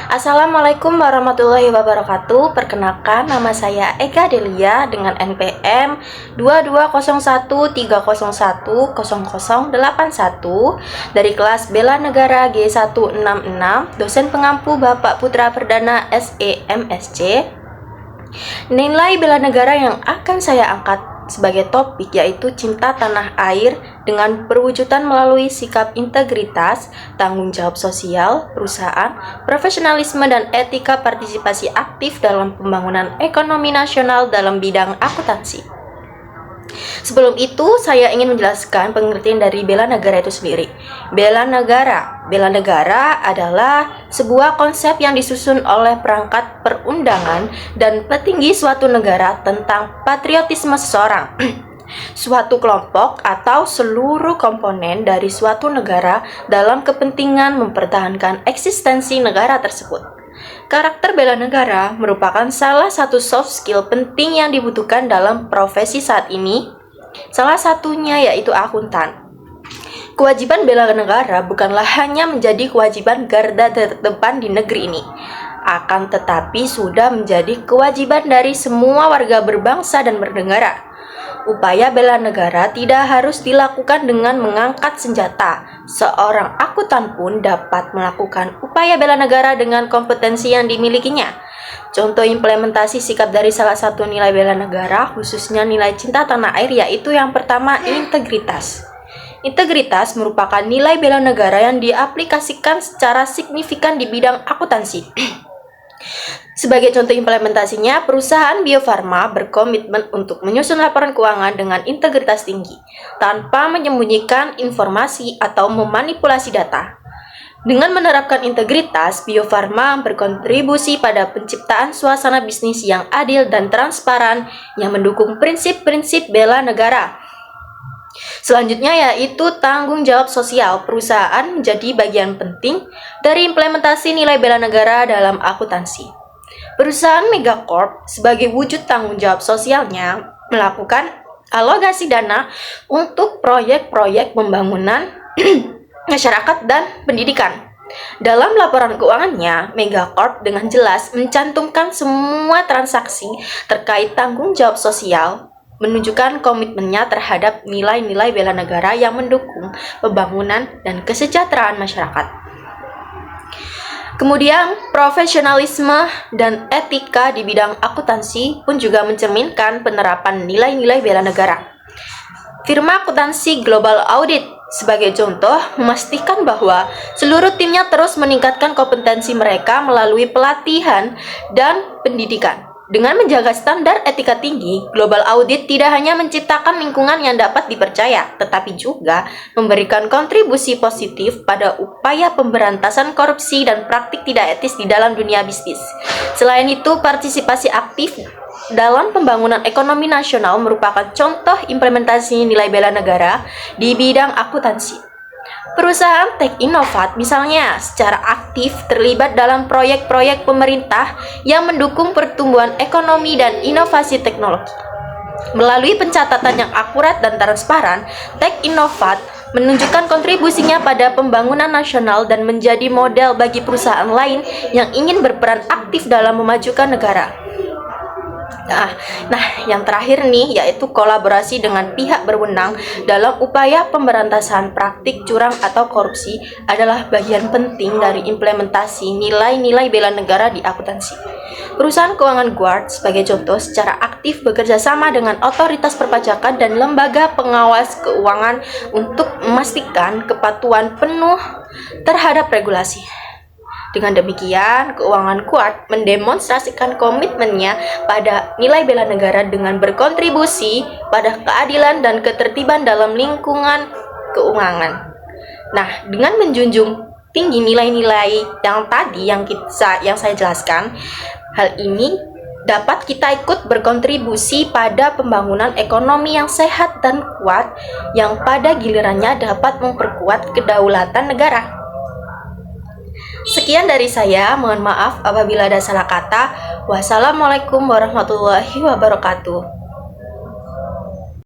Assalamualaikum warahmatullahi wabarakatuh. Perkenalkan, nama saya Eka Delia dengan NPM 220130100081 dari kelas Bela Negara G166, dosen pengampu Bapak Putra Perdana SEMSC. Nilai bela negara yang akan saya angkat sebagai topik yaitu cinta tanah air dengan perwujudan melalui sikap integritas, tanggung jawab sosial, perusahaan, profesionalisme dan etika partisipasi aktif dalam pembangunan ekonomi nasional dalam bidang akuntansi. Sebelum itu, saya ingin menjelaskan pengertian dari bela negara itu sendiri. Bela negara adalah sebuah konsep yang disusun oleh perangkat perundangan dan petinggi suatu negara tentang patriotisme seseorang, suatu kelompok atau seluruh komponen dari suatu negara dalam kepentingan mempertahankan eksistensi negara tersebut. Karakter bela negara merupakan salah satu soft skill penting yang dibutuhkan dalam profesi saat ini. Salah satunya yaitu akuntan. Kewajiban bela negara bukanlah hanya menjadi kewajiban garda terdepan di negeri ini, akan tetapi sudah menjadi kewajiban dari semua warga berbangsa dan bernegara. Upaya bela negara tidak harus dilakukan dengan mengangkat senjata. Seorang akuntan pun dapat melakukan upaya bela negara dengan kompetensi yang dimilikinya. Contoh implementasi sikap dari salah satu nilai bela negara, khususnya nilai cinta tanah air, yaitu yang pertama, integritas. Integritas merupakan nilai bela negara yang diaplikasikan secara signifikan di bidang akuntansi. Sebagai contoh implementasinya, perusahaan Bio Farma berkomitmen untuk menyusun laporan keuangan dengan integritas tinggi, tanpa menyembunyikan informasi atau memanipulasi data. Dengan menerapkan integritas, Bio Farma berkontribusi pada penciptaan suasana bisnis yang adil dan transparan yang mendukung prinsip-prinsip bela negara. Selanjutnya yaitu tanggung jawab sosial. Perusahaan menjadi bagian penting dari implementasi nilai bela negara dalam akuntansi. Perusahaan Megacorp sebagai wujud tanggung jawab sosialnya melakukan alokasi dana untuk proyek-proyek pembangunan masyarakat dan pendidikan. Dalam laporan keuangannya, Megacorp dengan jelas mencantumkan semua transaksi terkait tanggung jawab sosial, menunjukkan komitmennya terhadap nilai-nilai bela negara yang mendukung pembangunan dan kesejahteraan masyarakat. Kemudian, profesionalisme dan etika di bidang akuntansi pun juga mencerminkan penerapan nilai-nilai bela negara. Firma akuntansi Global Audit sebagai contoh memastikan bahwa seluruh timnya terus meningkatkan kompetensi mereka melalui pelatihan dan pendidikan. Dengan menjaga standar etika tinggi, Global Audit tidak hanya menciptakan lingkungan yang dapat dipercaya, tetapi juga memberikan kontribusi positif pada upaya pemberantasan korupsi dan praktik tidak etis di dalam dunia bisnis. Selain itu, partisipasi aktif dalam pembangunan ekonomi nasional merupakan contoh implementasi nilai bela negara di bidang akuntansi. Perusahaan Tech Innovat misalnya secara aktif terlibat dalam proyek-proyek pemerintah yang mendukung pertumbuhan ekonomi dan inovasi teknologi. Melalui pencatatan yang akurat dan transparan, Tech Innovat menunjukkan kontribusinya pada pembangunan nasional dan menjadi model bagi perusahaan lain yang ingin berperan aktif dalam memajukan negara. Nah, yang terakhir nih yaitu kolaborasi dengan pihak berwenang dalam upaya pemberantasan praktik curang atau korupsi adalah bagian penting dari implementasi nilai-nilai bela negara di akuntansi. Perusahaan keuangan Guard sebagai contoh secara aktif bekerja sama dengan otoritas perpajakan dan lembaga pengawas keuangan untuk memastikan kepatuhan penuh terhadap regulasi. Dengan demikian, keuangan Guard mendemonstrasikan komitmennya pada nilai bela negara dengan berkontribusi pada keadilan dan ketertiban dalam lingkungan keuangan. Nah, dengan menjunjung tinggi nilai-nilai yang tadi yang saya jelaskan, hal ini dapat kita ikut berkontribusi pada pembangunan ekonomi yang sehat dan kuat yang pada gilirannya dapat memperkuat kedaulatan negara. Sekian dari saya, mohon maaf apabila ada salah kata. Wassalamualaikum warahmatullahi wabarakatuh.